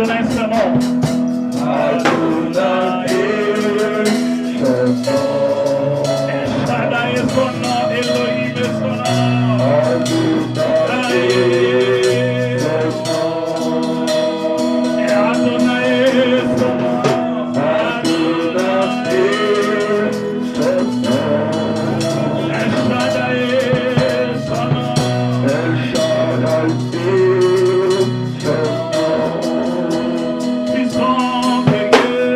Adonai son nom. Adonai son nom. El Shaddai est son nom. Elohim est son nom. Adonai son nom. Et Adonai est son nom. Adonai son nom. El Shaddai est son nom. El Shaddai son nom. Puissant de Dieu.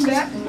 Amen.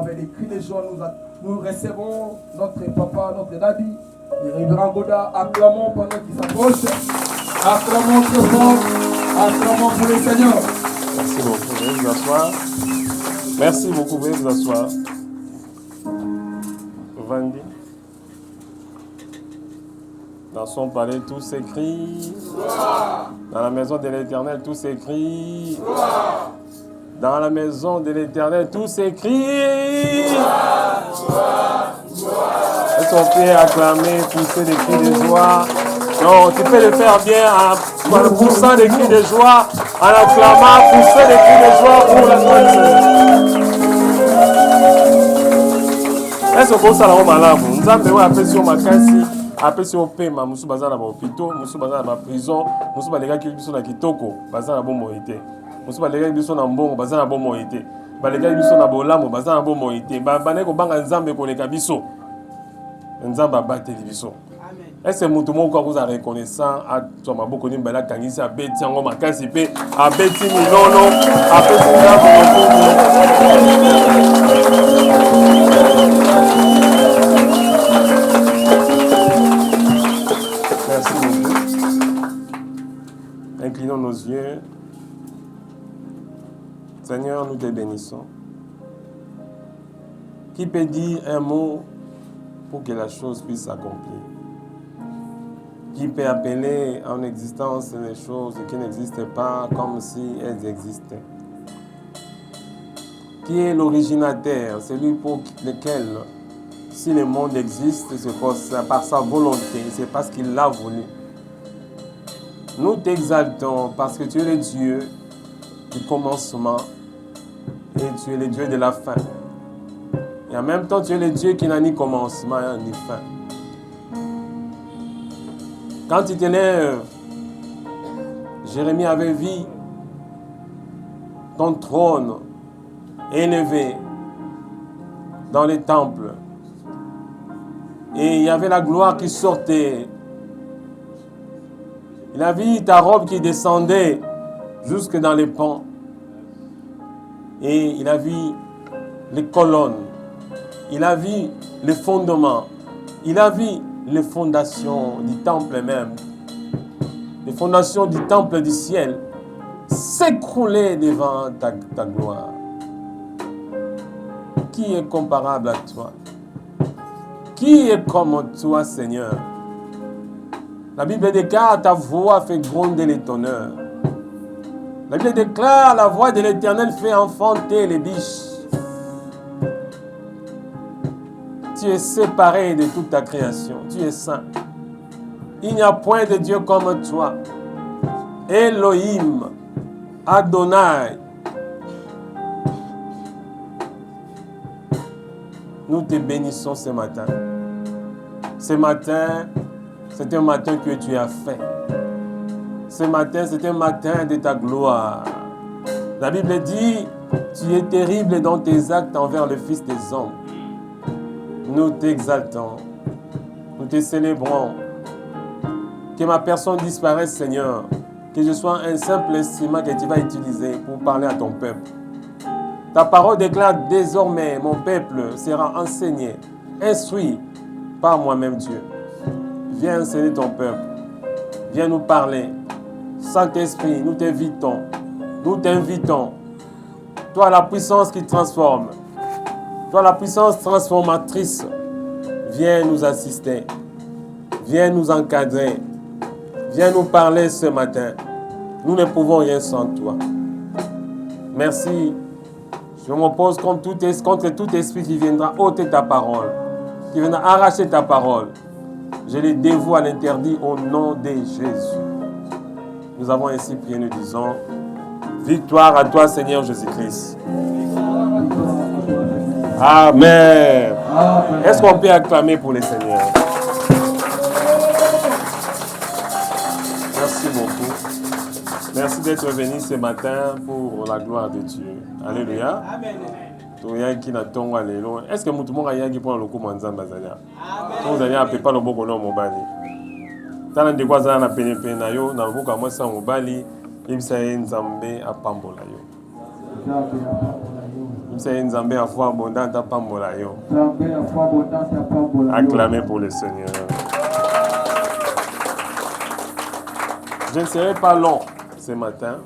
Avec des cris de joie, nous recevons notre papa, notre daddy, le révérend Goda. Acclamons pendant qu'il s'approche. Acclamons très fort. Acclamons pour le Seigneur. Merci beaucoup. Vous pouvez vous asseoir. Merci beaucoup. Vous pouvez vous asseoir. Vandy. Dans son palais, tout s'écrit. Dans la maison de l'Éternel, tout s'écrit. Dans la maison de l'Éternel, tout s'écrit. Est-ce qu'on peut acclamer, pousser des cris de joie? Non, tu peux le faire bien en poussant des cris de joie, en acclamant, pousser des cris de joie pour la gloire du Seigneur. Est-ce qu'on ça là malamu? Nous avons appelé sur ma casse, appelé sur Pema, nous sommes basés dans l'hôpital, nous sommes basés dans la prison, nous sommes les gars qui sont dans Kitoko, basés dans la bonne moïté. Nous sommes les gars qui sont dans bon, basés dans la bonne moïté. Les gars qui sont dans Bolamo, basés dans la bonne moïté. Baneko banga nzambe koleka biso. Nzamba bateli biso. Est-ce que mutu moko vous a reconnaissant à toi maboko ni mbala kangisi abeti yango makasi pe abeti minono abeti nzambe Merci beaucoup. Inclinons nos yeux. Seigneur, nous te bénissons. Qui peut dire un mot pour que la chose puisse s'accomplir? Qui peut appeler en existence les choses qui n'existent pas comme si elles existaient? Qui est l'originateur, celui pour lequel, si le monde existe, c'est par sa volonté, c'est parce qu'il l'a voulu. Nous t'exaltons parce que tu es le Dieu du commencement et tu es le Dieu de la fin. Et en même temps, tu es le Dieu qui n'a ni commencement ni fin. Quand tu te lèves, Jérémie avait vu ton trône élevé dans les temples. Et il y avait la gloire qui sortait. Il a vu ta robe qui descendait jusque dans les pans. Et il a vu les colonnes. Il a vu les fondements. Il a vu les fondations du temple même. Les fondations du temple du ciel s'écrouler devant ta gloire. Qui est comparable à toi? Qui est comme toi, Seigneur? La Bible déclare ta voix fait gronder les tonneurs. La Bible déclare, la voix de l'Éternel fait enfanter les biches. Tu es séparé de toute ta création. Tu es saint. Il n'y a point de Dieu comme toi. Elohim, Adonai. Nous te bénissons ce matin. Ce matin, c'est un matin que tu as fait. Ce matin, c'est un matin de ta gloire. La Bible dit, tu es terrible dans tes actes envers le Fils des hommes. Nous t'exaltons. Nous te célébrons. Que ma personne disparaisse, Seigneur. Que je sois un simple instrument que tu vas utiliser pour parler à ton peuple. Ta parole déclare désormais, mon peuple sera enseigné, instruit par moi-même Dieu. Viens enseigner ton peuple. Viens nous parler. Saint-Esprit, nous t'invitons. Nous t'invitons. Toi, la puissance qui transforme. Toi, la puissance transformatrice. Viens nous assister. Viens nous encadrer. Viens nous parler ce matin. Nous ne pouvons rien sans toi. Merci. Je m'oppose contre tout esprit qui viendra ôter ta parole, qui viendra arracher ta parole. Je les dévoue à l'interdit au nom de Jésus. Nous avons ainsi prié, nous disons, victoire à toi, Seigneur Jésus-Christ. Amen. Est-ce qu'on peut acclamer pour le Seigneur? Merci beaucoup. Merci d'être venu ce matin pour la gloire de Dieu. Alléluia. Amen. Est-ce que tout le monde a dit pour le coup Manzamba Zania? Vous allez appeler pas le bon nom Mobali. Tant de quoi ça n'a peine na yo na beaucoup à moi sans Mobali. Il s'est Nzambe à Pambola yo. Il s'est Nzambe à foi abondante à Pambola yo. Acclamez pour le Seigneur. Je ne serai pas long ce matin.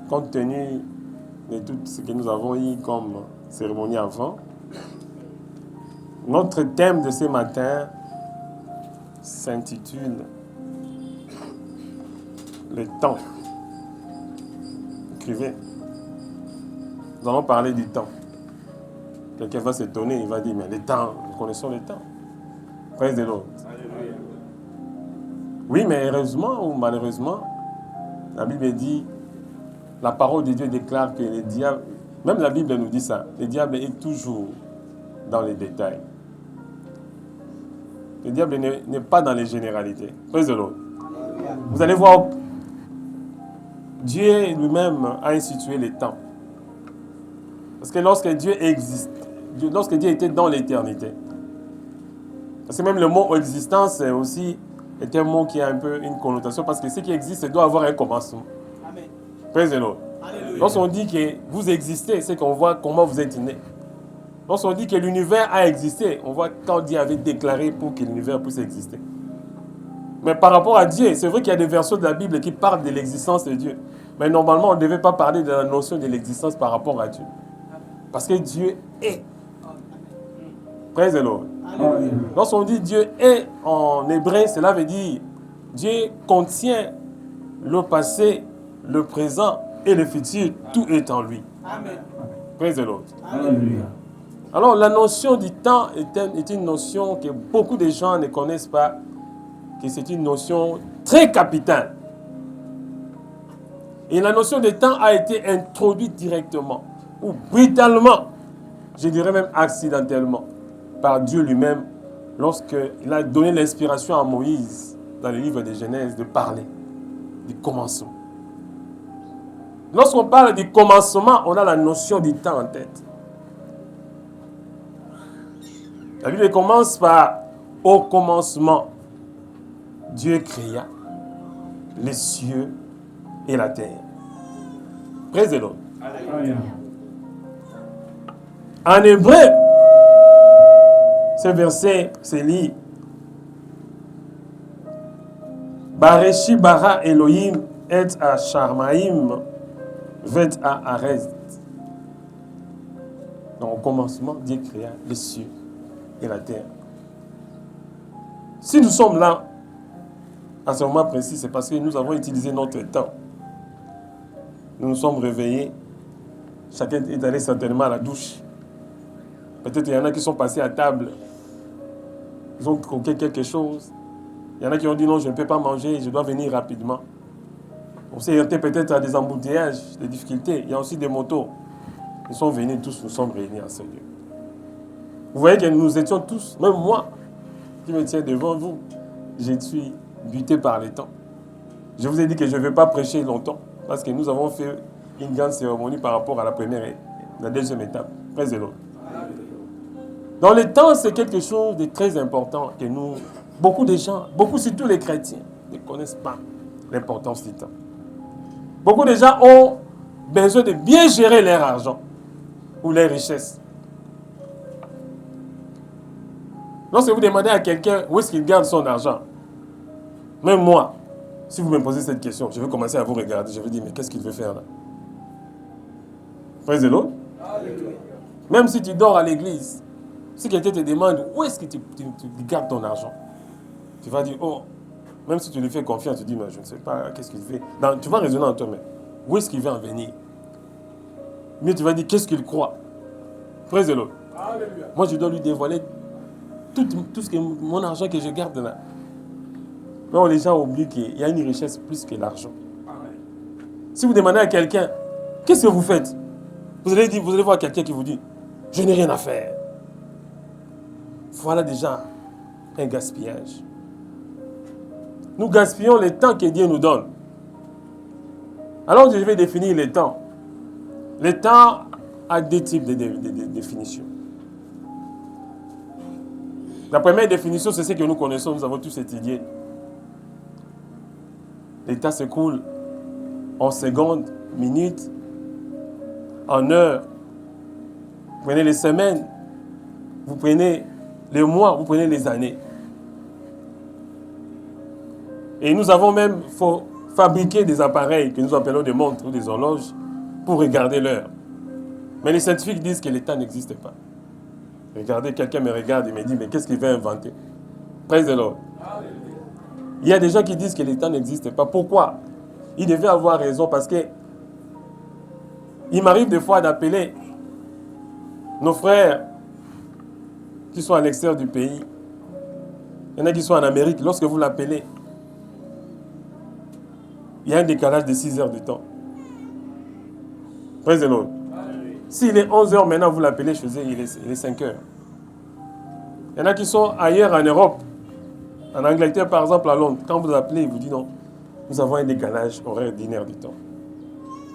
Compte tenu de tout ce que nous avons eu comme cérémonie avant, notre thème de ce matin s'intitule le temps. Écrivez. Nous allons parler du temps. Quelqu'un va s'étonner, il va dire, mais le temps, nous connaissons le temps. Praise the Lord. Oui, mais heureusement ou malheureusement, la Bible dit, la parole de Dieu déclare que le diable, même la Bible nous dit ça, le diable est toujours dans les détails. Le diable n'est pas dans les généralités. Praise the Lord. Vous allez voir, Dieu lui-même a institué le temps. Parce que lorsque Dieu existe, lorsque Dieu était dans l'éternité, parce que même le mot existence aussi est un mot qui a un peu une connotation, parce que ce qui existe doit avoir un commencement. Amen. Praise the Lord. Lorsqu'on dit que vous existez, c'est qu'on voit comment vous êtes né. Lorsqu'on dit que l'univers a existé, on voit quand Dieu avait déclaré pour que l'univers puisse exister. Mais par rapport à Dieu, c'est vrai qu'il y a des versets de la Bible qui parlent de l'existence de Dieu. Mais normalement, on ne devait pas parler de la notion de l'existence par rapport à Dieu. Parce que Dieu est. Praise the Lord. Lorsqu'on dit Dieu est en hébreu, cela veut dire Dieu contient le passé, le présent et le futur. Tout est en lui. Amen. Praise the Lord. Alléluia. Alors, la notion du temps est une notion que beaucoup de gens ne connaissent pas, que c'est une notion très capitale. Et la notion de temps a été introduite directement, ou brutalement, je dirais même accidentellement, par Dieu lui-même, lorsqu'il a donné l'inspiration à Moïse, dans le livre de Genèse, de parler du commencement. Lorsqu'on parle du commencement, on a la notion du temps en tête. La Bible commence par « Au commencement, Dieu créa les cieux et la terre. » Praise the Lord. En hébreu, ce verset se lit « Bareshi bara Elohim et a Sharmaim vet a Arez. » Donc au commencement, Dieu créa les cieux et la terre. Si nous sommes là, à ce moment précis, c'est parce que nous avons utilisé notre temps. Nous nous sommes réveillés. Chacun est allé certainement à la douche. Peut-être il y en a qui sont passés à table. Ils ont croqué quelque chose. Il y en a qui ont dit non, je ne peux pas manger, je dois venir rapidement. On s'est heurté peut-être à des embouteillages, des difficultés. Il y a aussi des motos. Nous sommes venus tous, nous sommes réunis à ce lieu. Vous voyez que nous étions tous, même moi, qui me tiens devant vous, je suis buté par les temps. Je vous ai dit que je ne vais pas prêcher longtemps, parce que nous avons fait une grande cérémonie par rapport à la première et la deuxième étape. Praise the Lord. Dans le temps, c'est quelque chose de très important que nous, beaucoup de gens, surtout les chrétiens, ne connaissent pas l'importance du temps. Beaucoup de gens ont besoin de bien gérer leur argent ou leurs richesses. Lorsque vous demandez à quelqu'un où est-ce qu'il garde son argent, même moi, si vous me posez cette question, je vais commencer à vous regarder. Je vais dire, mais qu'est-ce qu'il veut faire là? Praise the Lord. Même si tu dors à l'église, si quelqu'un te demande où est-ce que tu gardes ton argent, tu vas dire, oh, même si tu lui fais confiance, tu dis, mais je ne sais pas, qu'est-ce qu'il fait. Donc, tu vas raisonner en toi-même. Où est-ce qu'il veut en venir? Mais tu vas dire, qu'est-ce qu'il croit? Praise the Lord. Moi, je dois lui dévoiler tout ce que mon argent que je garde là. Non, les gens oublient qu'il y a une richesse plus que l'argent. Si vous demandez à quelqu'un, qu'est-ce que vous faites? Vous allez voir quelqu'un qui vous dit, je n'ai rien à faire. Voilà déjà un gaspillage. Nous gaspillons le temps que Dieu nous donne. Alors je vais définir le temps. Le temps a deux types de définitions. La première définition, c'est ce que nous connaissons, nous avons tous étudié. Le temps s'écoule en secondes, minutes, en heures. Vous prenez les semaines, vous prenez les mois, vous prenez les années. Et nous avons même fabriqué des appareils que nous appelons des montres ou des horloges pour regarder l'heure. Mais les scientifiques disent que le temps n'existe pas. Regardez, quelqu'un me regarde et me dit, mais qu'est-ce qu'il veut inventer? Praise the Lord. Il y a des gens qui disent que le temps n'existe pas. Pourquoi? Ils devaient avoir raison parce que il m'arrive des fois d'appeler nos frères qui sont à l'extérieur du pays. Il y en a qui sont en Amérique. Lorsque vous l'appelez, il y a un décalage de 6 heures du temps. Praise the Lord. S'il est 11 heures maintenant, vous l'appelez chez eux, il est 5 heures. Il y en a qui sont ailleurs en Europe, en Angleterre par exemple, à Londres. Quand vous appelez, ils vous disent non, nous avons un décalage horaire d'1 heure du temps.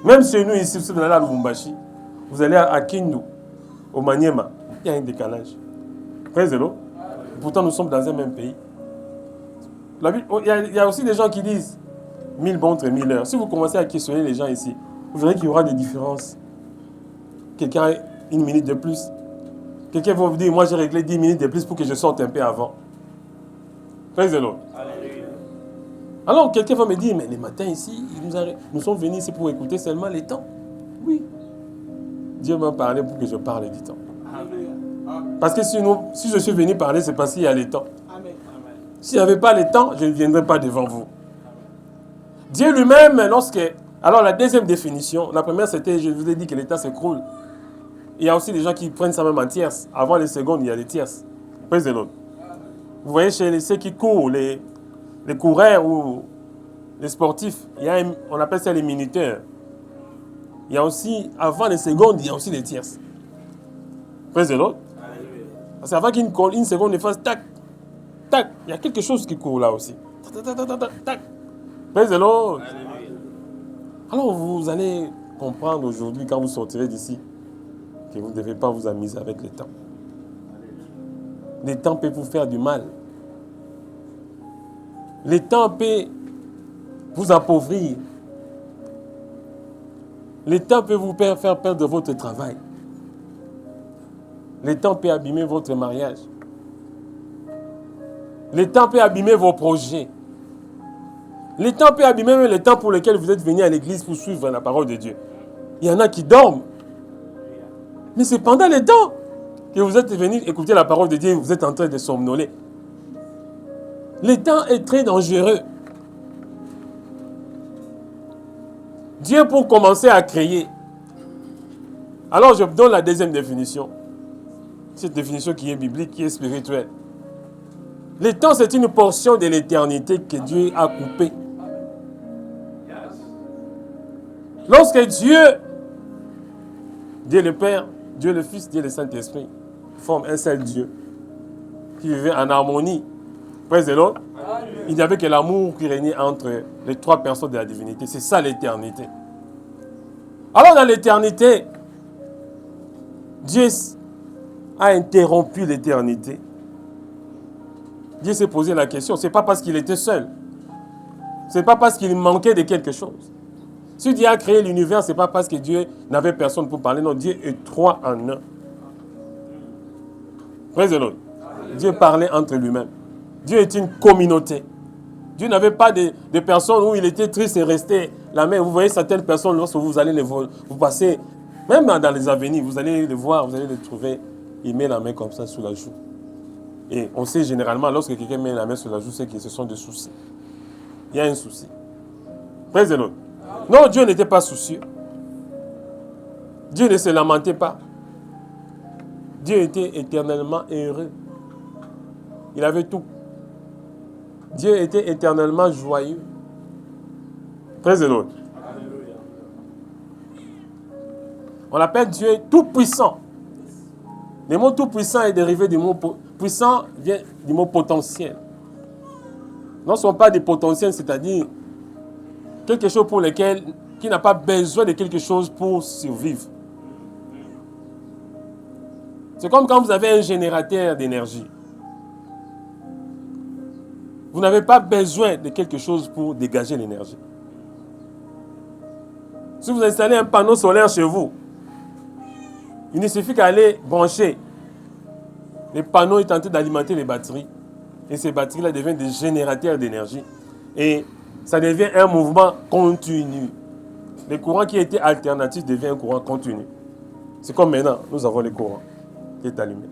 Même chez nous ici, si vous allez à Lubumbashi, vous allez à Kindu, au Maniema, il y a un décalage. Praise the Lord. Pourtant, nous sommes dans un même pays. Il y a aussi des gens qui disent 1000 montres et 1000 heures. Si vous commencez à questionner les gens ici, vous verrez qu'il y aura des différences. Quelqu'un a 1 minute de plus. Quelqu'un va vous dire, moi j'ai réglé 10 minutes de plus pour que je sorte un peu avant. Praise the Lord. Alors quelqu'un va me dire, mais les matins ici, nous sommes venus ici pour écouter seulement les temps. Oui. Dieu m'a parlé pour que je parle du temps. Parce que si je suis venu parler, c'est parce qu'il y a les temps. S'il n'y avait pas les temps, je ne viendrais pas devant vous. Dieu lui-même, alors la deuxième définition, la première c'était, je vous ai dit que le temps s'écroule. Il y a aussi des gens qui prennent ça même en tierces. Avant les secondes, il y a les tierces. Praise the Lord. Vous voyez chez ceux qui courent, les coureurs ou les sportifs, on appelle ça les minuteurs. Il y a aussi, avant les secondes, il y a aussi les tierces. Praise the Lord. Parce qu'avant qu'une seconde ne fasse tac, tac, il y a quelque chose qui court là aussi. Tac, tac, tac, tac, tac. Praise the Lord. Alors vous allez comprendre aujourd'hui, quand vous sortirez d'ici, que vous ne devez pas vous amuser avec le temps. Le temps peut vous faire du mal. Le temps peut vous appauvrir. Le temps peut vous faire perdre votre travail. Le temps peut abîmer votre mariage. Le temps peut abîmer vos projets. Le temps peut abîmer même le temps pour lequel vous êtes venu à l'église pour suivre la parole de Dieu. Il y en a qui dorment. Mais c'est pendant le temps que vous êtes venu écouter la parole de Dieu et vous êtes en train de somnoler. Le temps est très dangereux. Dieu, pour commencer à créer. Alors, je donne la deuxième définition. Cette définition qui est biblique, qui est spirituelle. Le temps, c'est une portion de l'éternité que Dieu a coupée. Lorsque Dieu le Père, Dieu le Fils, Dieu le Saint-Esprit forment un seul Dieu qui vivait en harmonie. Praise the Lord. Il n'y avait que l'amour qui régnait entre les trois personnes de la divinité. C'est ça l'éternité. Alors dans l'éternité, Dieu a interrompu l'éternité. Dieu s'est posé la question. Ce n'est pas parce qu'il était seul. Ce n'est pas parce qu'il manquait de quelque chose. Si Dieu a créé l'univers, ce n'est pas parce que Dieu n'avait personne pour parler. Non, Dieu est trois en un. Praise the Lord. Dieu parlait entre lui-même. Dieu est une communauté. Dieu n'avait pas de personnes où il était triste et restait la main. Vous voyez certaines personnes, lorsque vous allez les voir, vous passez, même dans les avenirs, vous allez les voir, vous allez les trouver, il met la main comme ça sous la joue. Et on sait généralement, lorsque quelqu'un met la main sur la joue, c'est que ce sont des soucis. Il y a un souci. Praise the Lord. Non, Dieu n'était pas soucieux. Dieu ne se lamentait pas. Dieu était éternellement heureux. Il avait tout. Dieu était éternellement joyeux. Praise the Lord. On l'appelle Dieu tout-puissant. Le mot tout-puissant est dérivé du mot puissant, vient du mot potentiel. Non, ce ne sont pas des potentiels, c'est-à-dire quelque chose pour lequel, qui n'a pas besoin de quelque chose pour survivre. C'est comme quand vous avez un générateur d'énergie. Vous n'avez pas besoin de quelque chose pour dégager l'énergie. Si vous installez un panneau solaire chez vous, il ne suffit qu'à aller brancher. Le panneau est tenté d'alimenter les batteries. Et ces batteries-là deviennent des générateurs d'énergie. Et ça devient un mouvement continu. Le courant qui était alternatif devient un courant continu. C'est comme maintenant, nous avons le courant qui est allumé.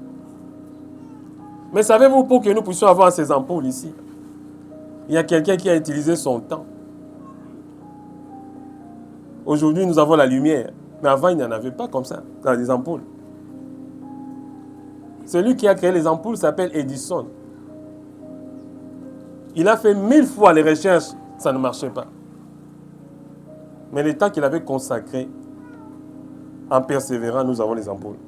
Mais savez-vous, pour que nous puissions avoir ces ampoules ici, il y a quelqu'un qui a utilisé son temps. Aujourd'hui, nous avons la lumière. Mais avant, il n'y en avait pas comme ça, dans les ampoules. Celui qui a créé les ampoules s'appelle Edison. Il a fait 1000 fois les recherches, ça ne marchait pas. Mais le temps qu'il avait consacré, en persévérant, nous avons les ampoules.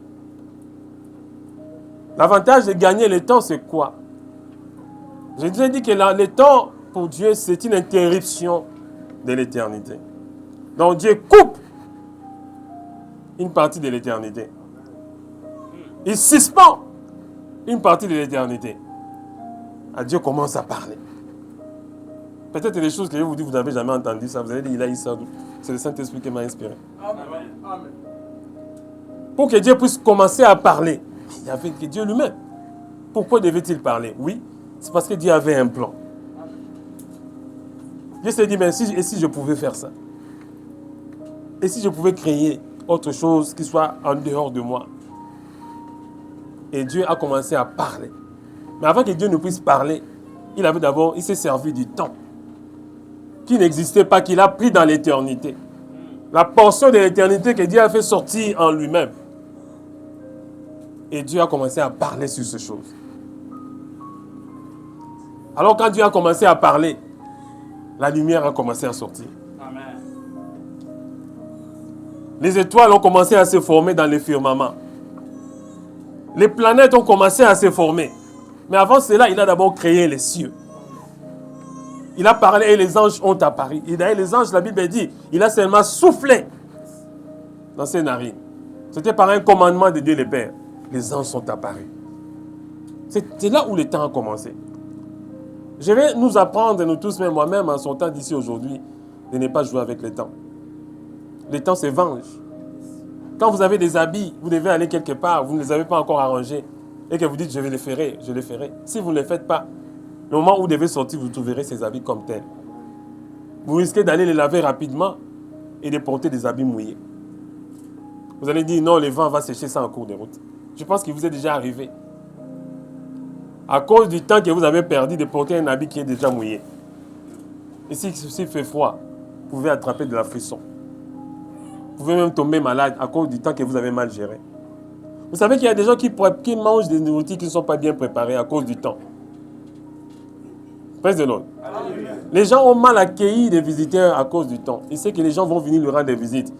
L'avantage de gagner le temps, c'est quoi? J'ai déjà dit que le temps, pour Dieu, c'est une interruption de l'éternité. Donc Dieu coupe une partie de l'éternité. Il suspend une partie de l'éternité. Dieu commence à parler. Peut-être des choses que je vous dis, vous n'avez jamais entendu ça. Vous allez dire, il a eu ça. C'est le Saint-Esprit qui m'a inspiré. Amen. Pour que Dieu puisse commencer à parler, il y avait que Dieu lui-même. Pourquoi devait-il parler? Oui, c'est parce que Dieu avait un plan. Dieu s'est dit, mais si je pouvais faire ça? Et si je pouvais créer autre chose qui soit en dehors de moi? Et Dieu a commencé à parler. Mais avant que Dieu ne puisse parler, il s'est servi du temps qui n'existait pas, qu'il a pris dans l'éternité. La portion de l'éternité que Dieu a fait sortir en lui-même. Et Dieu a commencé à parler sur ces choses. Alors quand Dieu a commencé à parler, la lumière a commencé à sortir. Amen. Les étoiles ont commencé à se former dans le firmament. Les planètes ont commencé à se former. Mais avant cela, il a d'abord créé les cieux. Il a parlé et les anges ont apparu. Et d'ailleurs, les anges, la Bible dit, il a seulement soufflé dans ses narines. C'était par un commandement de Dieu le Père. Les anges sont apparus. C'est là où le temps a commencé. Je vais nous apprendre, nous tous, même moi-même, en son temps d'ici aujourd'hui, de ne pas jouer avec le temps. Le temps se venge. Quand vous avez des habits, vous devez aller quelque part, vous ne les avez pas encore arrangés, et que vous dites, je les ferai. Si vous ne les faites pas, le moment où vous devez sortir, vous trouverez ces habits comme tels. Vous risquez d'aller les laver rapidement et de porter des habits mouillés. Vous allez dire, non, le vent va sécher ça en cours de route. Je pense qu'il vous est déjà arrivé. À cause du temps que vous avez perdu de porter un habit qui est déjà mouillé. Et s'il fait froid, vous pouvez attraper de la frisson. Vous pouvez même tomber malade à cause du temps que vous avez mal géré. Vous savez qu'il y a des gens qui mangent des nourritures qui ne sont pas bien préparées à cause du temps. Praise the Lord. Les gens ont mal accueilli des visiteurs à cause du temps. Ils savent que les gens vont venir lui rendre des visites.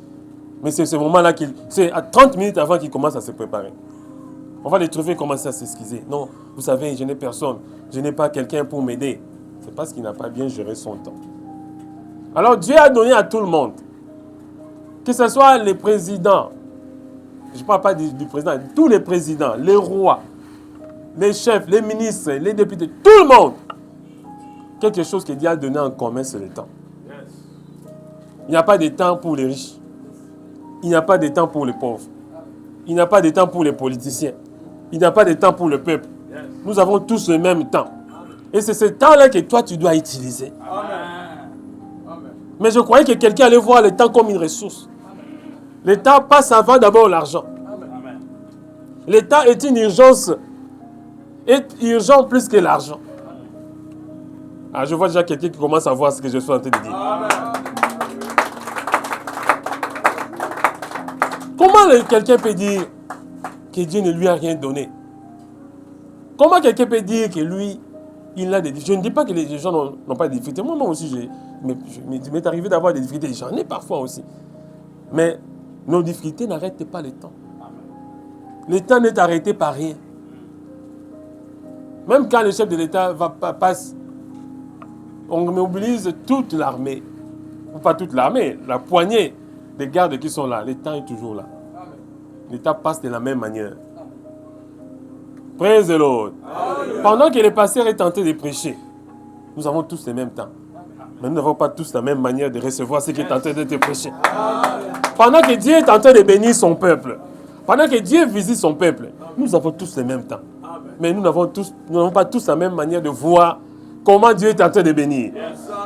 Mais c'est ce moment-là c'est à 30 minutes avant qu'ils commencent à se préparer. On va les trouver commencer à s'excuser. Non, vous savez, je n'ai personne. Je n'ai pas quelqu'un pour m'aider. C'est parce qu'il n'a pas bien géré son temps. Alors Dieu a donné à tout le monde. Que ce soit les présidents. Je ne parle pas du président. Tous les présidents, les rois, les chefs, les ministres, les députés, tout le monde. Quelque chose que Dieu a donné en commun, c'est le temps. Il n'y a pas de temps pour les riches. Il n'y a pas de temps pour les pauvres. Il n'y a pas de temps pour les politiciens. Il n'y a pas de temps pour le peuple. Nous avons tous le même temps. Et c'est ce temps-là que toi, tu dois utiliser. Mais je croyais que quelqu'un allait voir le temps comme une ressource. Le temps passe avant d'abord l'argent. Le temps est une urgence. Est urgent plus que l'argent. Ah, je vois déjà quelqu'un qui commence à voir ce que je suis en train de dire. Amen. Comment quelqu'un peut dire que Dieu ne lui a rien donné? Comment quelqu'un peut dire que lui, il a des difficultés? Je ne dis pas que les gens n'ont pas de difficultés. Moi aussi, il m'est arrivé d'avoir des difficultés. J'en ai parfois aussi. Mais nos difficultés n'arrêtent pas le temps. Le temps n'est arrêté par rien. Même quand le chef de l'État passe, on mobilise toute l'armée. Ou pas toute l'armée, la poignée des gardes qui sont là. Le temps est toujours là. L'État passe de la même manière. Praise the Lord. Pendant que le pasteur est tenté de prêcher, nous avons tous le même temps. Mais nous n'avons pas tous la même manière de recevoir ce qui est en train d'être prêché. Pendant que Dieu est en train de bénir son peuple, pendant que Dieu visite son peuple, nous avons tous le même temps. Mais nous n'avons pas tous la même manière de voir comment Dieu est en train de bénir.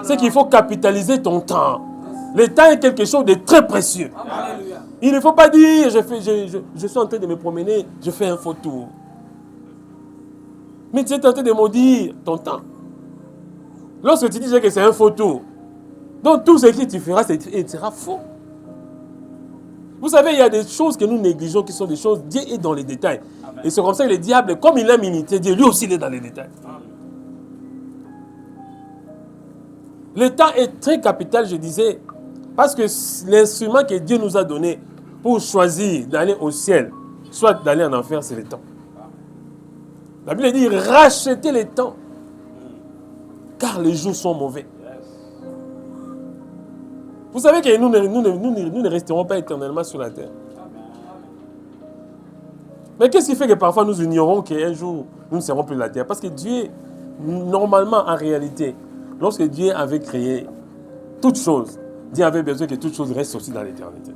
C'est qu'il faut capitaliser ton temps. Le temps est quelque chose de très précieux. Il ne faut pas dire, je suis en train de me promener, je fais un faux tour. Mais tu es en train de maudire ton temps. Lorsque tu dis que c'est un faux tour, donc tout ce que tu feras, il sera faux. Vous savez, il y a des choses que nous négligeons qui sont des choses, Dieu est dans les détails. Amen. Et c'est comme ça que le diable, comme il aime imiter Dieu, lui aussi il est dans les détails. Le temps est très capital, je disais, parce que l'instrument que Dieu nous a donné pour choisir d'aller au ciel, soit d'aller en enfer, c'est le temps. La Bible dit, rachetez le temps, car les jours sont mauvais. Vous savez que nous ne resterons pas éternellement sur la terre. Mais qu'est-ce qui fait que parfois nous ignorons qu'un jour nous ne serons plus la terre? Parce que Dieu, normalement, en réalité, lorsque Dieu avait créé toutes choses, Dieu avait besoin que toutes choses restent aussi dans l'éternité.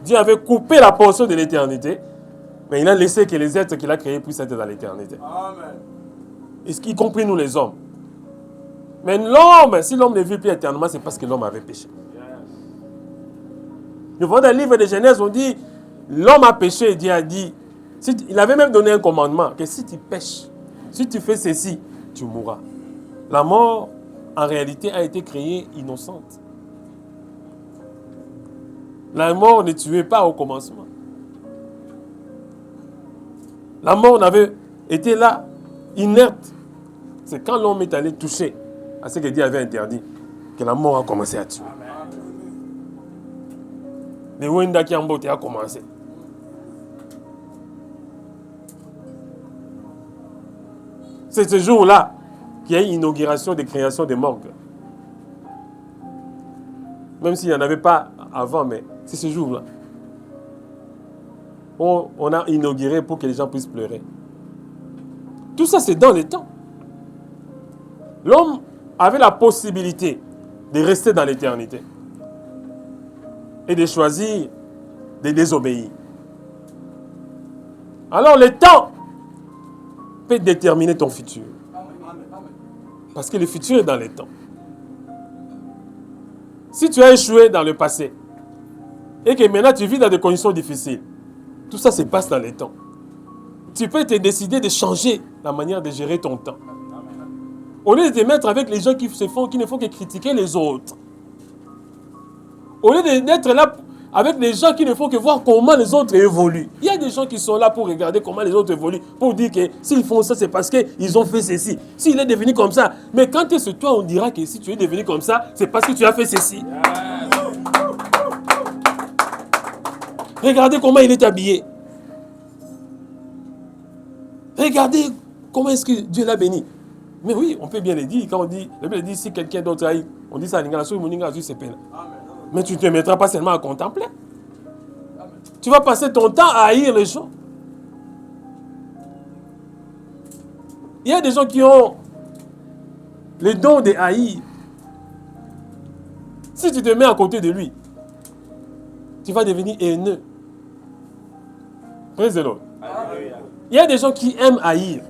Dieu avait coupé la portion de l'éternité, mais il a laissé que les êtres qu'il a créés puissent être dans l'éternité. Y compris nous les hommes. Mais l'homme, si l'homme ne vit plus éternellement, c'est parce que l'homme avait péché. Nous voyons dans le livre de Genèse, on dit, l'homme a péché et Dieu a dit, il avait même donné un commandement, que si tu pêches, si tu fais ceci, tu mourras. La mort, en réalité, a été créée innocente. La mort ne tuait pas au commencement. La mort n'avait été là, inerte. C'est quand l'homme est allé toucher à ce que Dieu avait interdit, que la mort a commencé à tuer. Le Wenda qui en beauté a commencé. C'est ce jour-là qu'il y a eu l'inauguration des créations des morgues. Même s'il n'y en avait pas avant, mais c'est ce jour-là. On a inauguré pour que les gens puissent pleurer. Tout ça, c'est dans le temps. L'homme avait la possibilité de rester dans l'éternité et de choisir de désobéir. Alors le temps peut déterminer ton futur. Parce que le futur est dans le temps. Si tu as échoué dans le passé et que maintenant tu vis dans des conditions difficiles, tout ça se passe dans le temps. Tu peux te décider de changer la manière de gérer ton temps. Au lieu de te mettre avec les gens qui ne font que critiquer les autres. Au lieu d'être là avec des gens qui ne font que voir comment les autres évoluent. Il y a des gens qui sont là pour regarder comment les autres évoluent, pour dire que s'ils font ça, c'est parce qu'ils ont fait ceci. S'il est devenu comme ça. Mais quand tu es sur toi, on dira que si tu es devenu comme ça, c'est parce que tu as fait ceci. Regardez comment il est habillé. Regardez comment est-ce que Dieu l'a béni. Mais oui, on peut bien le dire. Quand on dit, la Bible dit, si quelqu'un d'autre aille, on dit ça à l'ingala, sur moninga, c'est peine. Mais tu ne te mettras pas seulement à contempler. Tu vas passer ton temps à haïr les gens. Il y a des gens qui ont le don de haïr. Si tu te mets à côté de lui, tu vas devenir haineux. Praise the Lord. Il y a des gens qui aiment haïr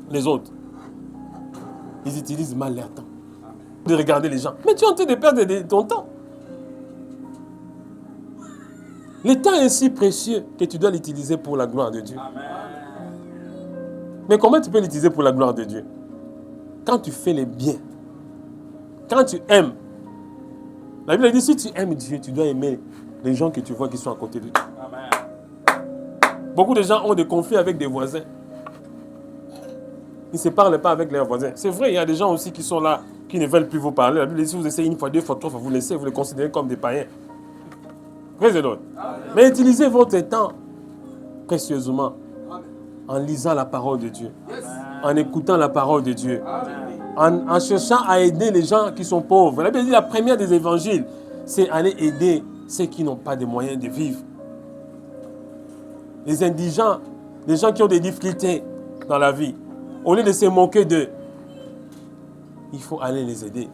les autres. Ils utilisent mal leur temps. De regarder les gens. Mais tu es en train de perdre ton temps. Le temps est si précieux que tu dois l'utiliser pour la gloire de Dieu. Amen. Mais comment tu peux l'utiliser pour la gloire de Dieu? Quand tu fais le bien. Quand tu aimes. La Bible dit, si tu aimes Dieu, tu dois aimer les gens que tu vois qui sont à côté de toi. Amen. Beaucoup de gens ont des conflits avec des voisins. Ils ne se parlent pas avec leurs voisins. C'est vrai, il y a des gens aussi qui sont là, qui ne veulent plus vous parler. La Bible dit, si vous essayez une fois, deux fois, trois fois, vous laissez, vous les considérez comme des païens. Mais utilisez votre temps précieusement en lisant la parole de Dieu, en écoutant la parole de Dieu, en cherchant à aider les gens qui sont pauvres. La Bible dit la première des évangiles, c'est aller aider ceux qui n'ont pas de moyens de vivre. Les indigents, les gens qui ont des difficultés dans la vie, au lieu de se moquer d'eux, il faut aller les aider.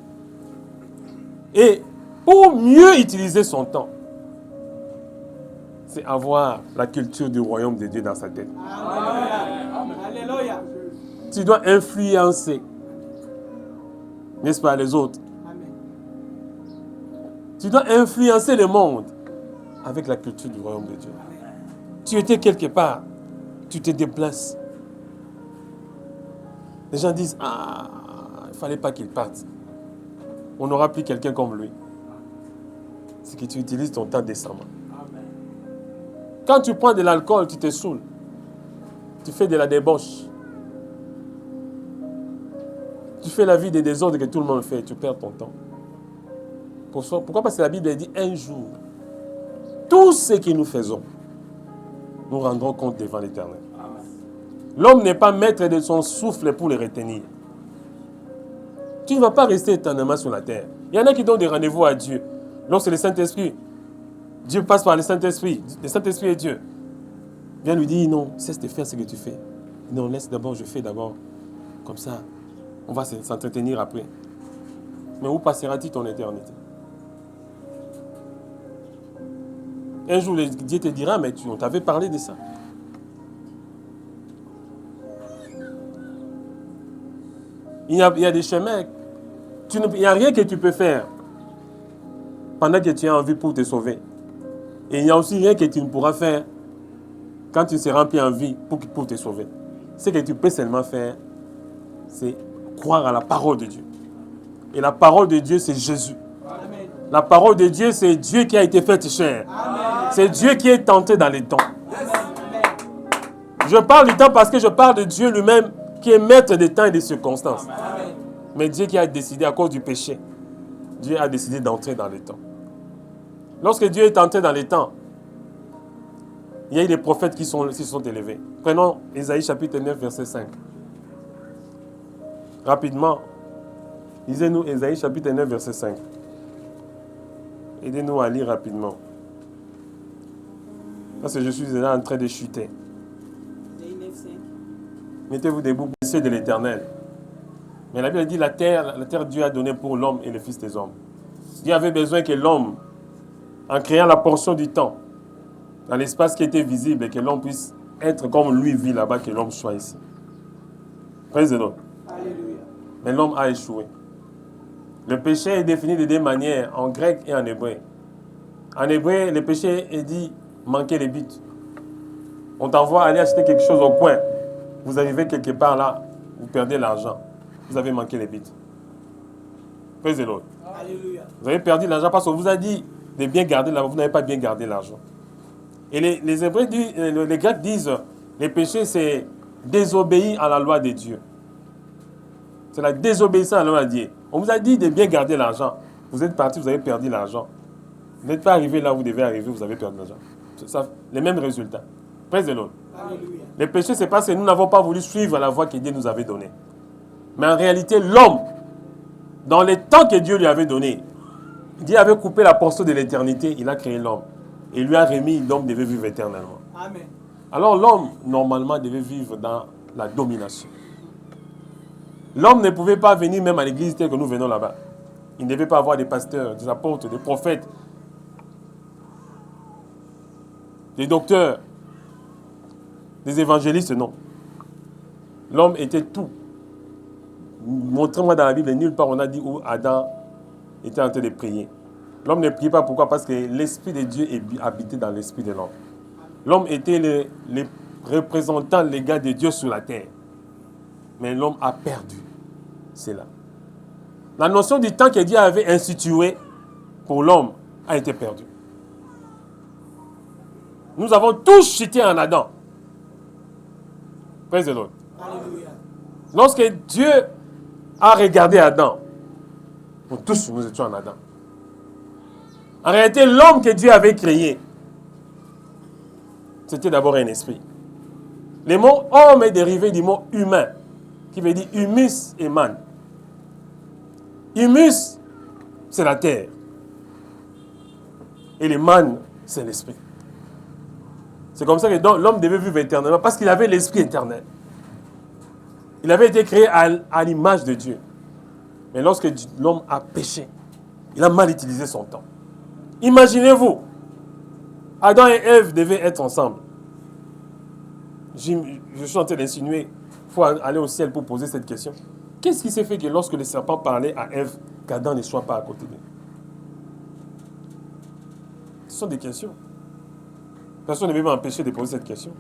Et pour mieux utiliser son temps, c'est avoir la culture du royaume de Dieu dans sa tête. Alléluia. Tu dois influencer, n'est-ce pas, les autres. Amen. Tu dois influencer le monde avec la culture du royaume de Dieu. Amen. Tu étais quelque part, tu te déplaces. Les gens disent, ah, il ne fallait pas qu'il parte. On n'aura plus quelqu'un comme lui. C'est que tu utilises ton temps décemment. Quand tu prends de l'alcool, tu te saoules. Tu fais de la débauche. Tu fais la vie des désordres que tout le monde fait. Tu perds ton temps. Pourquoi? Parce que la Bible dit un jour, tout ce que nous faisons, nous rendrons compte devant l'Éternel. L'homme n'est pas maître de son souffle pour le retenir. Tu ne vas pas rester éternellement sur la terre. Il y en a qui donnent des rendez-vous à Dieu. Lorsque le Saint-Esprit, Dieu passe par le Saint-Esprit. Le Saint-Esprit est Dieu. Viens lui dire, non, cesse de faire ce que tu fais. Non, laisse d'abord, je fais d'abord. Comme ça, on va s'entretenir après. Mais où passera-t-il ton éternité? Un jour, Dieu te dira, mais on t'avait parlé de ça. Il y a des chemins. Il n'y a rien que tu peux faire pendant que tu as envie pour te sauver. Et il n'y a aussi rien que tu ne pourras faire quand tu seras rempli en vie pour te sauver. Ce que tu peux seulement faire, c'est croire à la parole de Dieu. Et la parole de Dieu, c'est Jésus. Amen. La parole de Dieu, c'est Dieu qui a été fait chair. C'est Dieu qui est tenté dans les temps. Amen. Je parle du temps parce que je parle de Dieu lui-même qui est maître des temps et des circonstances. Amen. Mais Dieu qui a décidé à cause du péché, Dieu a décidé d'entrer dans les temps. Lorsque Dieu est entré dans les temps, il y a eu des prophètes qui se sont élevés. Prenons Ésaïe chapitre 9, verset 5. Rapidement, lisez-nous Ésaïe chapitre 9, verset 5. Aidez-nous à lire rapidement. Parce que je suis déjà en train de chuter. Ésaïe 9, 5. Mettez-vous debout, blessés de l'Éternel. Mais la Bible dit la terre Dieu a donné pour l'homme et le Fils des hommes. Dieu avait besoin que l'homme, en créant la portion du temps, dans l'espace qui était visible, et que l'homme puisse être comme lui vit là-bas, que l'homme soit ici. Praise the Lord. Alléluia. Mais l'homme a échoué. Le péché est défini de deux manières, en grec et en hébreu. En hébreu, le péché est dit manquer les buts. On t'envoie aller acheter quelque chose au coin. Vous arrivez quelque part là, vous perdez l'argent. Vous avez manqué les buts. Praise the Lord. Alléluia. Vous avez perdu l'argent parce qu'on vous a dit, de bien garder l'argent, vous n'avez pas bien gardé l'argent. Et les Hébreux disent, les Grecs disent, les péchés, c'est désobéir à la loi de Dieu. C'est la désobéissance à la loi de Dieu. On vous a dit de bien garder l'argent. Vous êtes parti, vous avez perdu l'argent. Vous n'êtes pas arrivé là où vous devez arriver, vous avez perdu l'argent. C'est ça, les mêmes résultats. Praise the Lord. Les péchés, c'est parce que nous n'avons pas voulu suivre la voie que Dieu nous avait donnée. Mais en réalité, l'homme, dans les temps que Dieu lui avait donné, Dieu avait coupé la portion de l'éternité, il a créé l'homme. Et lui a remis, l'homme devait vivre éternellement. Amen. Alors l'homme, normalement, devait vivre dans la domination. L'homme ne pouvait pas venir même à l'église telle que nous venons là-bas. Il ne devait pas avoir des pasteurs, des apôtres, des prophètes, des docteurs, des évangélistes, non. L'homme était tout. Montrez-moi dans la Bible, nulle part on a dit où Adam était en train de prier. L'homme ne priait pas, pourquoi? Parce que l'Esprit de Dieu habitait dans l'esprit de l'homme. L'homme était le représentant légal de Dieu sur la terre. Mais l'homme a perdu cela. La notion du temps que Dieu avait institué pour l'homme a été perdue. Nous avons tous chuté en Adam. Praise the Lord. Alléluia. Lorsque Dieu a regardé Adam, nous tous nous étions en Adam. En réalité, l'homme que Dieu avait créé, c'était d'abord un esprit. Le mot homme est dérivé du mot humain, qui veut dire humus et man. Humus, c'est la terre. Et le man, c'est l'esprit. C'est comme ça que l'homme devait vivre éternellement, parce qu'il avait l'esprit éternel. Il avait été créé à l'image de Dieu. Mais lorsque l'homme a péché, il a mal utilisé son temps. Imaginez-vous, Adam et Ève devaient être ensemble. Je suis en train d'insinuer, il faut aller au ciel pour poser cette question. Qu'est-ce qui s'est fait que lorsque le serpent parlait à Ève, qu'Adam ne soit pas à côté d'elle? Ce sont des questions. Personne ne peut m'empêcher de poser cette question.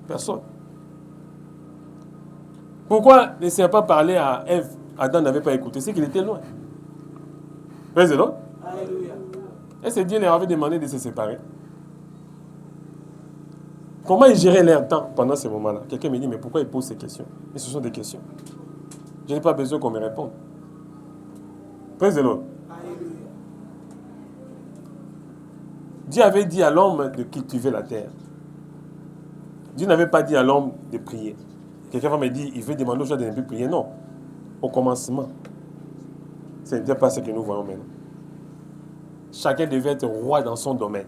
Personne. Pourquoi le serpent parlait à Ève, Adam n'avait pas écouté? C'est qu'il était loin. Praise the Lord. Alléluia. Est-ce que Dieu leur avait demandé de se séparer? Comment ils géraient leur temps pendant ce moment-là? Quelqu'un me dit, mais pourquoi ils posent ces questions? Mais ce sont des questions. Je n'ai pas besoin qu'on me réponde. Praise the Lord. Alléluia. Dieu avait dit à l'homme de cultiver la terre. Dieu n'avait pas dit à l'homme de prier. Quelqu'un va me dire, il veut demander aux gens de ne plus prier. Non. Au commencement, ce n'était pas ce que nous voyons maintenant. Chacun devait être roi dans son domaine.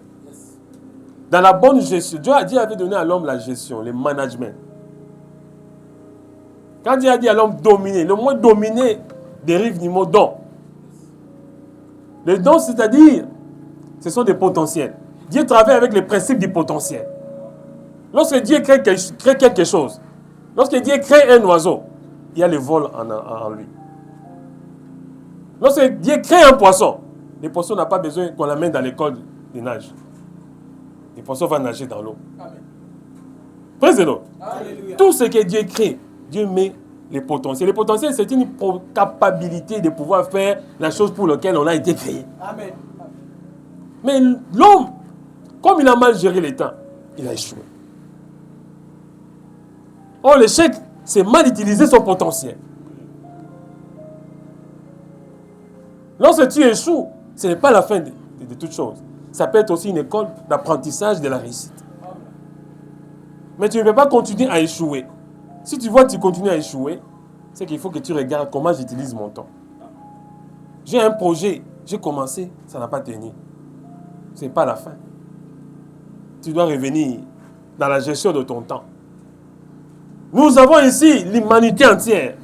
Dans la bonne gestion, Dieu avait donné à l'homme la gestion, le management. Quand Dieu a dit à l'homme dominer, le mot dominer dérive du mot don. Le don, c'est-à-dire, ce sont des potentiels. Dieu travaille avec le principe du potentiel. Lorsque Dieu crée quelque chose, lorsque Dieu crée un oiseau, il y a le vol en lui. Lorsque Dieu crée un poisson, le poisson n'a pas besoin qu'on l'amène dans l'école de nage. Le poisson va nager dans l'eau. Praise the Lord. Alléluia. Tout ce que Dieu crée, Dieu met les potentiels. Le potentiel, c'est une capacité de pouvoir faire la chose pour laquelle on a été créé. Amen. Mais l'homme, comme il a mal géré le temps, il a échoué. Or, l'échec, c'est mal utiliser son potentiel. Lorsque tu échoues, ce n'est pas la fin de toute chose. Ça peut être aussi une école d'apprentissage de la réussite. Mais tu ne peux pas continuer à échouer. Si tu vois que tu continues à échouer, c'est qu'il faut que tu regardes comment j'utilise mon temps. J'ai un projet, j'ai commencé, ça n'a pas tenu. Ce n'est pas la fin. Tu dois revenir dans la gestion de ton temps. Nous avons ici l'humanité entière.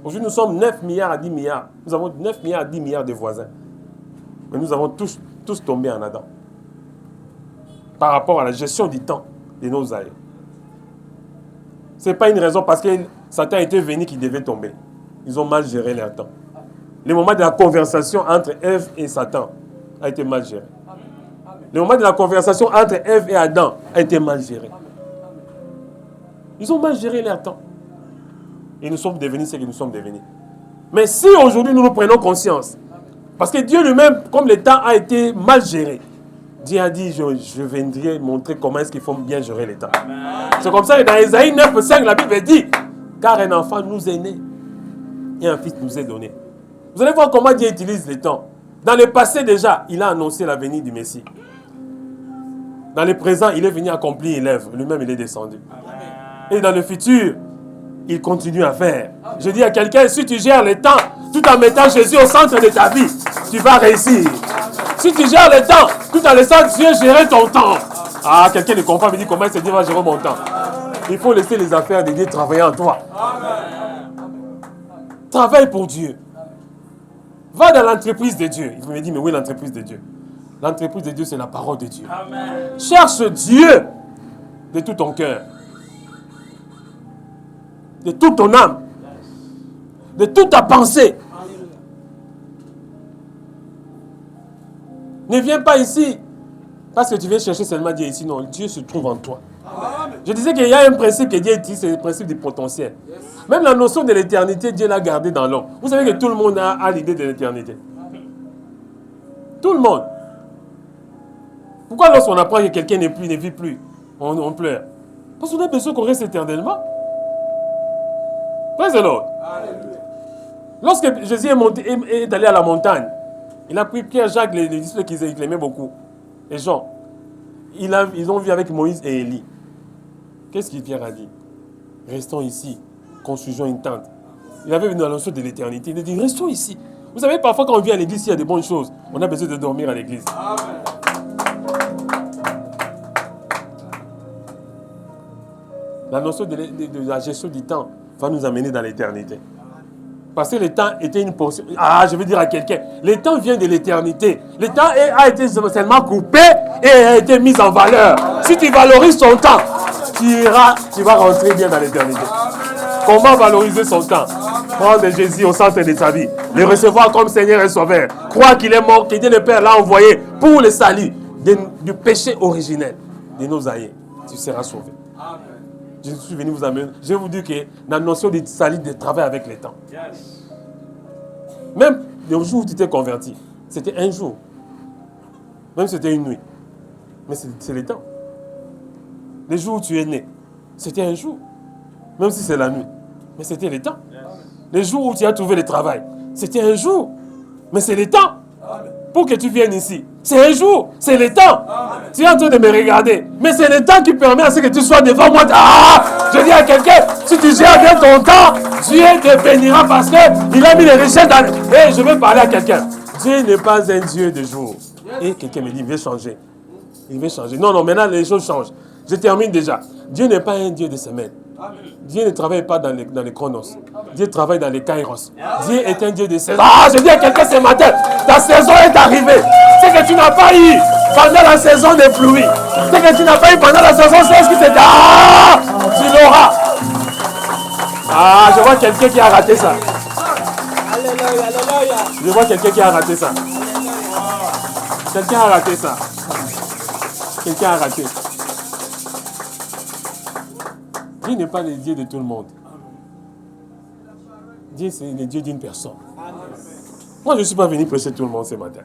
Aujourd'hui, nous sommes 9 milliards à 10 milliards. Nous avons 9 milliards à 10 milliards de voisins. Mais nous avons tous tombé en Adam. Par rapport à la gestion du temps de nos aïeux. Ce n'est pas une raison parce que Satan était venu qu'il devait tomber. Ils ont mal géré leur temps. Le moment de la conversation entre Ève et Satan a été mal géré. Le moment de la conversation entre Ève et Adam a été mal géré. Ils ont mal géré leur temps. Et nous sommes devenus ce que nous sommes devenus. Mais si aujourd'hui nous prenons conscience Parce que Dieu lui-même, comme le temps a été mal géré, Dieu a dit, je viendrai montrer comment est-ce qu'il faut bien gérer le temps. C'est comme ça que dans Ésaïe 9:5, la Bible dit, car un enfant nous est né et un fils nous est donné. Vous allez voir comment Dieu utilise le temps. Dans le passé déjà, il a annoncé la venue du Messie. Dans le présent, il est venu accomplir l'œuvre. Lui-même, il est descendu. Et dans le futur, il continue à faire. Je dis à quelqu'un, si tu gères le temps, tout en mettant Jésus au centre de ta vie, tu vas réussir. Si tu gères le temps, tout en laissant Dieu gérer ton temps. Ah, quelqu'un ne comprend, me dit comment est-ce que Dieu va gérer mon temps. Il faut laisser les affaires de Dieu travailler en toi. Travaille pour Dieu. Va dans l'entreprise de Dieu. Il me dit, mais oui, l'entreprise de Dieu. L'entreprise de Dieu, c'est la parole de Dieu. Amen. Cherche Dieu de tout ton cœur, de toute ton âme, de toute ta pensée. Ne viens pas ici parce que tu viens chercher seulement Dieu ici. Non, Dieu se trouve en toi. Amen. Je disais qu'il y a un principe que Dieu utilise, c'est le principe du potentiel. Yes. Même la notion de l'éternité, Dieu l'a gardée dans l'homme. Vous savez que tout le monde a l'idée de l'éternité. Tout le monde. Pourquoi lorsqu'on apprend que quelqu'un ne vit plus, on pleure? Parce qu'on a besoin qu'on reste éternellement. Praise the Lord. Lorsque Jésus est allé à la montagne, il a pris Pierre, Jacques, les disciples qu'il aimait beaucoup, les gens. Ils ont vu avec Moïse et Élie. Qu'est-ce que Pierre a dit? Restons ici, construisons une tente. Il avait venu dans la notion de l'éternité. Il a dit, restons ici. Vous savez, parfois quand on vient à l'église, il y a des bonnes choses. On a besoin de dormir à l'église. Amen. La notion de la gestion du temps va nous amener dans l'éternité. Parce que le temps était une portion. Ah, je veux dire à quelqu'un, le temps vient de l'éternité. Le temps a été seulement coupé et a été mis en valeur. Si tu valorises ton temps, tu vas rentrer bien dans l'éternité. Comment valoriser son temps? Prendre Jésus au centre de sa vie, le recevoir comme Seigneur et Sauveur, croire qu'il est mort, que Dieu le Père l'a envoyé pour le salut du péché originel de nos aïeux. Tu seras sauvé. Je suis venu vous amener. Je vais vous dire que la notion de salut, de travail avec le temps. Yes. Même le jour où tu t'es converti, c'était un jour. Même si c'était une nuit. Mais c'est le temps. Le jour où tu es né, c'était un jour. Même si c'est la nuit. Mais c'était le temps. Yes. Le jour où tu as trouvé le travail, c'était un jour. Mais c'est le temps. Amen. Pour que tu viennes ici. C'est un jour, c'est le temps. Amen. Tu es en train de me regarder. Mais c'est le temps qui permet à ce que tu sois devant moi. Ah! Je dis à quelqu'un, si tu gères bien ton temps, Dieu te bénira parce qu'il a mis les richesses dans... Et je vais parler à quelqu'un. Dieu n'est pas un Dieu de jour. Et quelqu'un me dit, il veut changer. Il veut changer. Non, maintenant les choses changent. Je termine déjà. Dieu n'est pas un Dieu de semaine. Dieu ne travaille pas dans les chronos. Dieu travaille dans les kairos. Dieu est un Dieu de saison. Ah, je dis à quelqu'un ce matin, ta saison est arrivée. C'est que tu n'as pas eu pendant la saison des pluies. C'est que tu n'as pas eu pendant la saison 16 qui s'était... Ah, tu l'auras. Ah, je vois quelqu'un qui a raté ça. Je vois quelqu'un qui a raté ça. Quelqu'un a raté ça. Quelqu'un a raté. Dieu n'est pas le Dieu de tout le monde. Dieu, c'est le Dieu d'une personne. Moi, je ne suis pas venu prêcher tout le monde ce matin.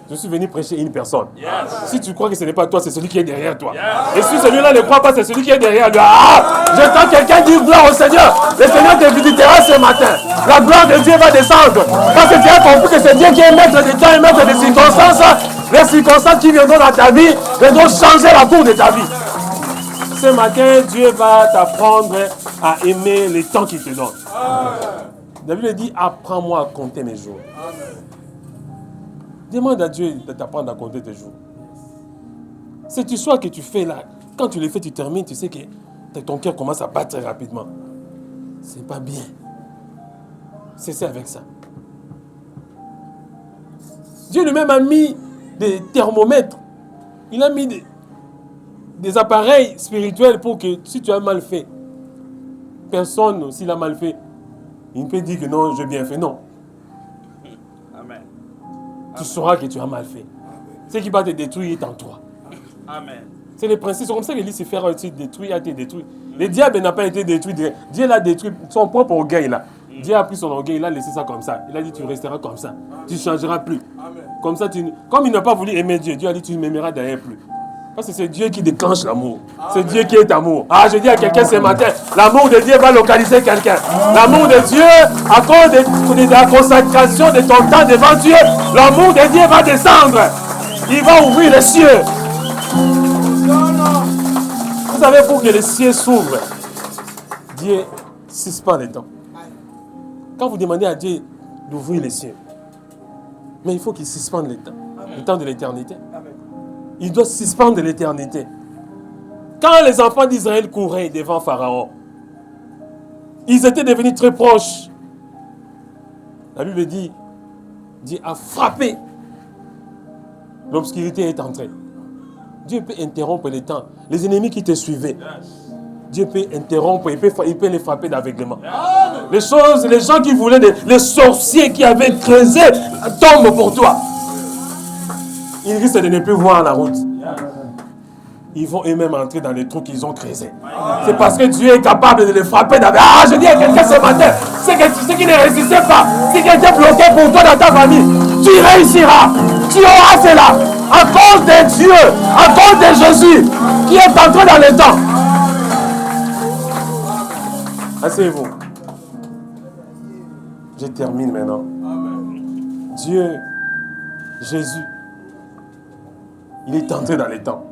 Je suis venu prêcher une personne. Yes. Si tu crois que ce n'est pas toi, c'est celui qui est derrière toi. Yes. Et si celui-là ne croit pas, c'est celui qui est derrière lui. Ah! J'entends quelqu'un dire gloire au Seigneur. Le Seigneur te visitera ce matin. La gloire de Dieu va descendre. Parce que tu as compris que c'est Dieu qui est maître des temps et maître des circonstances. Les circonstances qui viendront dans ta vie viendront changer la cour de ta vie. Ce matin, Dieu va t'apprendre à aimer les temps qu'il te donne. David dit, apprends-moi à compter mes jours. Demande à Dieu de t'apprendre à compter tes jours. Cette histoire que tu fais là, quand tu les fais, tu termines, tu sais que ton cœur commence à battre rapidement. C'est pas bien. Cessez avec ça. Dieu lui-même a mis des thermomètres. Il a mis des appareils spirituels pour que si tu as mal fait, personne, s'il a mal fait, il ne peut dire que non, j'ai bien fait. Non. Amen. Tu sauras que tu as mal fait. Ce qui va te détruire est en toi. Amen. C'est le principe. C'est comme ça que Lucifer a été détruit, a été détruit. Le diable n'a pas été détruit. Dieu l'a détruit. Son propre orgueil là. Dieu a pris son orgueil, il a laissé ça comme ça. Il a dit tu resteras comme ça. Tu ne changeras plus. Comme ça, comme il n'a pas voulu aimer Dieu, Dieu a dit tu ne m'aimeras d'ailleurs plus. Parce que c'est Dieu qui déclenche l'amour. C'est Dieu qui est amour. Ah, je dis à quelqu'un ce matin, l'amour de Dieu va localiser quelqu'un. L'amour de Dieu, à cause de la consacration de ton temps devant Dieu, l'amour de Dieu va descendre. Il va ouvrir les cieux. Vous savez, pour que les cieux s'ouvrent, Dieu suspend les temps. Quand vous demandez à Dieu d'ouvrir les cieux, mais il faut qu'il suspende le temps de l'éternité. Il doit suspendre l'éternité. Quand les enfants d'Israël couraient devant Pharaon, ils étaient devenus très proches. La Bible dit, Dieu a frappé. L'obscurité est entrée. Dieu peut interrompre le temps. Les ennemis qui te suivaient, Dieu peut interrompre, il peut les frapper d'aveuglement. Les gens qui voulaient, les sorciers qui avaient creusé, tombent pour toi. Ils risquent de ne plus voir la route. Ils vont eux-mêmes entrer dans les trous qu'ils ont creusés. C'est parce que Dieu est capable de les frapper d'aveuglement. Ah, je dis à quelqu'un ce matin, ceux qui ne résistaient pas, si quelqu'un bloqué pour toi dans ta famille, tu réussiras. Tu auras cela. À cause de Dieu, à cause de Jésus, qui est entré dans le temps. Asseyez-vous. Je termine maintenant. Dieu, Jésus, il est entré dans les temps.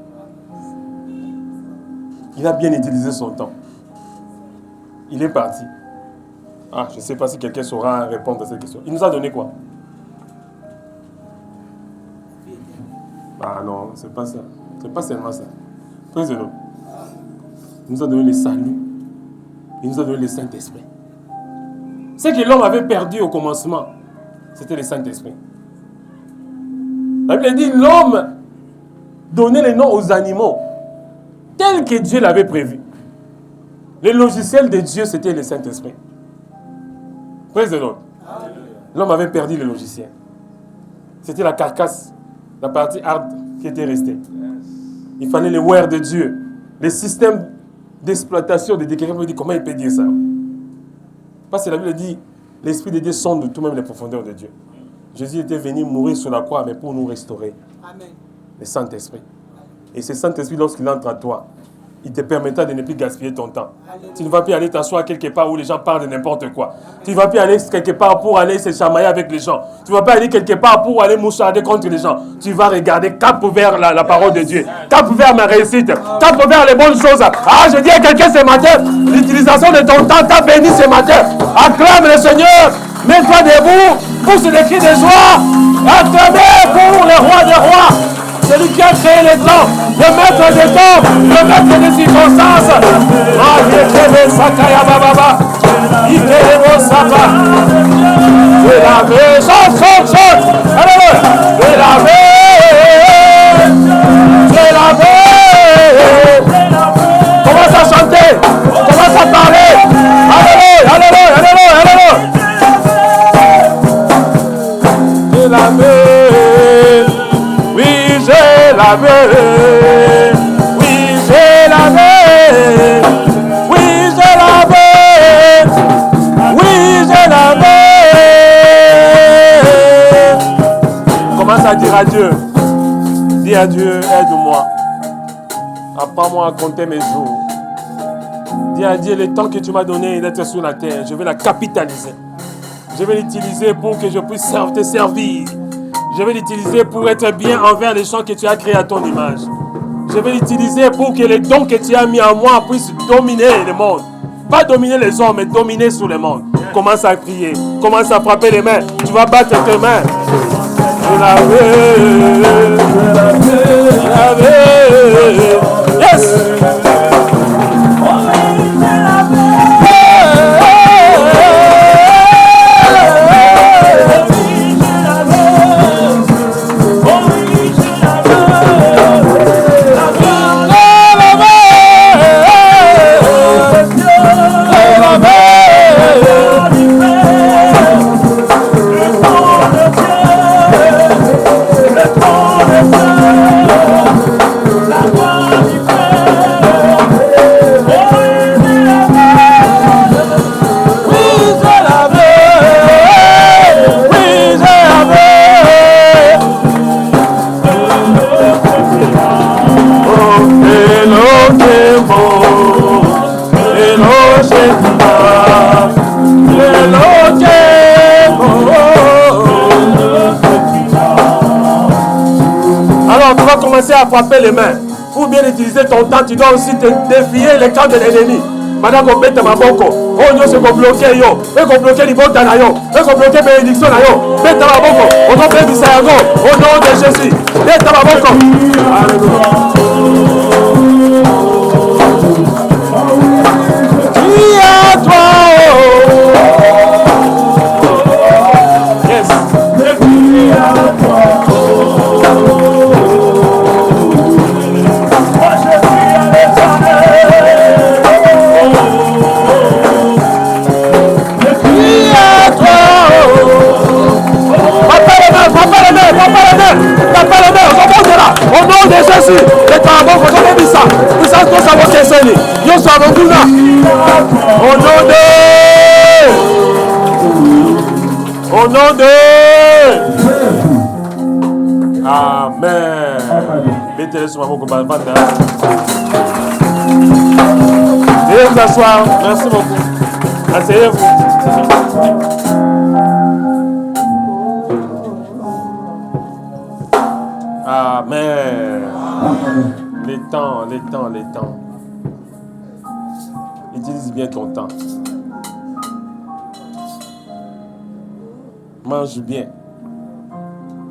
Il a bien utilisé son temps. Il est parti. Ah, je ne sais pas si quelqu'un saura répondre à cette question. Il nous a donné quoi? Ah non, c'est pas ça. C'est pas seulement ça. Président, il nous a donné le salut. Il nous a donné le Saint-Esprit. Ce que l'homme avait perdu au commencement, c'était le Saint-Esprit. La Bible dit l'homme donnait les noms aux animaux tel que Dieu l'avait prévu. Le logiciel de Dieu, c'était le Saint-Esprit. Président, l'homme avait perdu le logiciel. C'était la carcasse, la partie hard qui était restée. Il fallait le word de Dieu. Le système d'exploitation de quelqu'un me dit comment il peut dire ça. Parce que la Bible dit l'Esprit de Dieu sonde tout même les profondeurs de Dieu. Jésus était venu mourir sur la croix mais pour nous restaurer. Amen. Le Saint-Esprit. Et ce Saint-Esprit, lorsqu'il entre à toi, il te permettra de ne plus gaspiller ton temps. Alléluia. Tu ne vas plus aller t'asseoir quelque part où les gens parlent de n'importe quoi. Amen. Tu ne vas plus aller quelque part pour aller se chamailler avec les gens. Tu ne vas pas aller quelque part pour aller moucharder contre les gens. Tu vas regarder cap vers la parole de Dieu. Cap vers ma réussite. Cap vers les bonnes choses. Ah, je dis à quelqu'un ce matin, l'utilisation de ton temps t'a béni ce matin. Acclame le Seigneur. Mets-toi debout. Pousse des cris de joie. Acclamez pour le roi des rois. Celui qui a créé les temps, le maître des temps, le maître des circonstances. Ah, il Sakaya Baba. Il est Saba. C'est la paix. Chante. Alléluia. C'est la paix. C'est la paix. Commence à chanter. Commence à parler. Alléluia. C'est la paix. J'ai la paix, oui j'ai la paix, oui j'ai la paix, oui j'ai la paix. Commence à dire à Dieu, dis à Dieu, aide-moi, apprends-moi à compter mes jours. Dis à Dieu, le temps que tu m'as donné d'être sur la terre, je vais la capitaliser. Je vais l'utiliser pour que je puisse te servir. Je vais l'utiliser pour être bien envers les gens que tu as créés à ton image. Je vais l'utiliser pour que les dons que tu as mis en moi puissent dominer le monde. Pas dominer les hommes, mais dominer sur le monde. Commence à prier. Commence à frapper les mains. Tu vas battre tes mains. Yes! Quand tu vas commencer à frapper les mains, pour bien utiliser ton temps, tu dois aussi te défier les camps de l'ennemi. Pendant qu'on bête ma boko, oh non, c'est qu'on bloque yo, et qu'on bloque les bottes na yo, et qu'on bloque bénédiction na yo, bête ma boko, on doit faire du sayago, au nom de Jésus, bête ma boko. Alléluia. Qui à toi, yes. Qui à toi, moi je suis à l'Éternel. Au nom de Jésus, les travaux, vous avez mis ça. Vous savez que ça va se faire. Nous sommes tous là. Au nom de. Au nom de. Amen. Mettez-les sur ma boucle. Veuillez vous asseoir. Merci beaucoup. Asseyez-vous. Amen. Les temps. Utilise bien ton temps. Mange bien.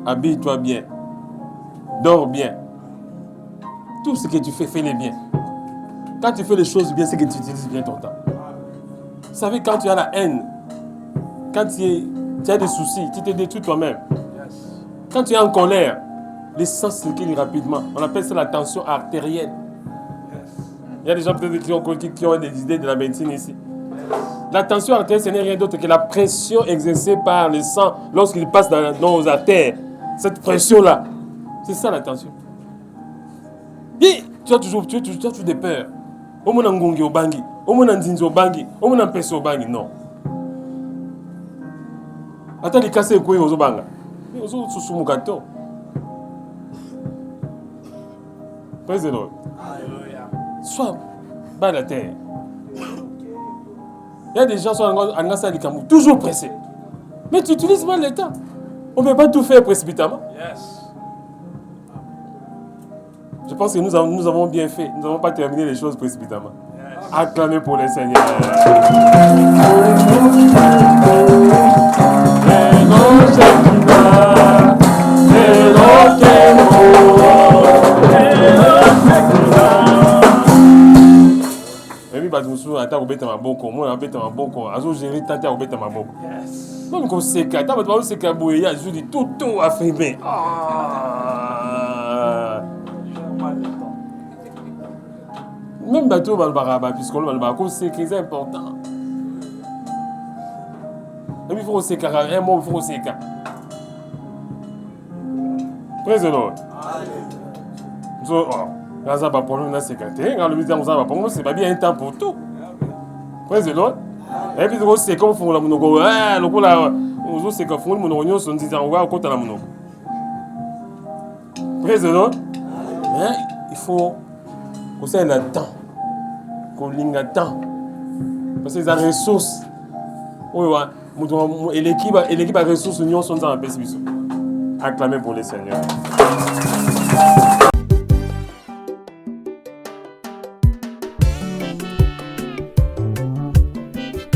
Habille-toi bien. Dors bien. Tout ce que tu fais, fais-le bien. Quand tu fais les choses bien, c'est que tu utilises bien ton temps. Vous savez, quand tu as la haine, quand tu as des soucis, tu te détruis toi-même. Quand tu es en colère, les sang circulent rapidement. On appelle ça la tension artérielle. Il y a des gens peut-être qui ont des idées de la médecine ici. La tension artérielle, ce n'est rien d'autre que la pression exercée par le sang lorsqu'il passe dans nos artères. Cette pression-là, c'est ça la tension. Et tu as toujours des peurs. Au moins ngongi au bangi, au moins nzinzi au bangi, au moins peso au bangi, non. Attends, les casser quoi aux banga. Mais aux autres sous mon gâteau. Praise the Lord. Sois bas la terre. Il y a des gens qui sont en Gassa du Cameroun, toujours pressés. Mais tu utilises mal le temps. On ne peut pas tout faire précipitamment. Yes. Je pense que nous avons bien fait. Nous n'avons pas terminé les choses précipitamment. Yes. Acclamez pour le Seigneur. Batumsu ata obeta maboko moi obeta maboko azo gérer tata obeta maboko yes même ko seka ta bato seka boye ya judi tout a fait bien même bato balbara puisqu'on balbara ko seka c'est important et il faut seka un mot il faut seka praise the Lord so Gaza va prendre une sécurité. Quand le ministère nous a pas c'est pas bien un temps pour tout. Praise the Lord. Et puis c'est comme font la monoko. Le coup là, nous c'est que font le monoko sont disant on va côté la monoko. Praise the Lord. Mais il faut qu'on ait le temps, qu'on linga temps, parce que les ressources. Oui et l'équipe a ressources nous sont dans la baisse. Acclamez pour les Seigneurs.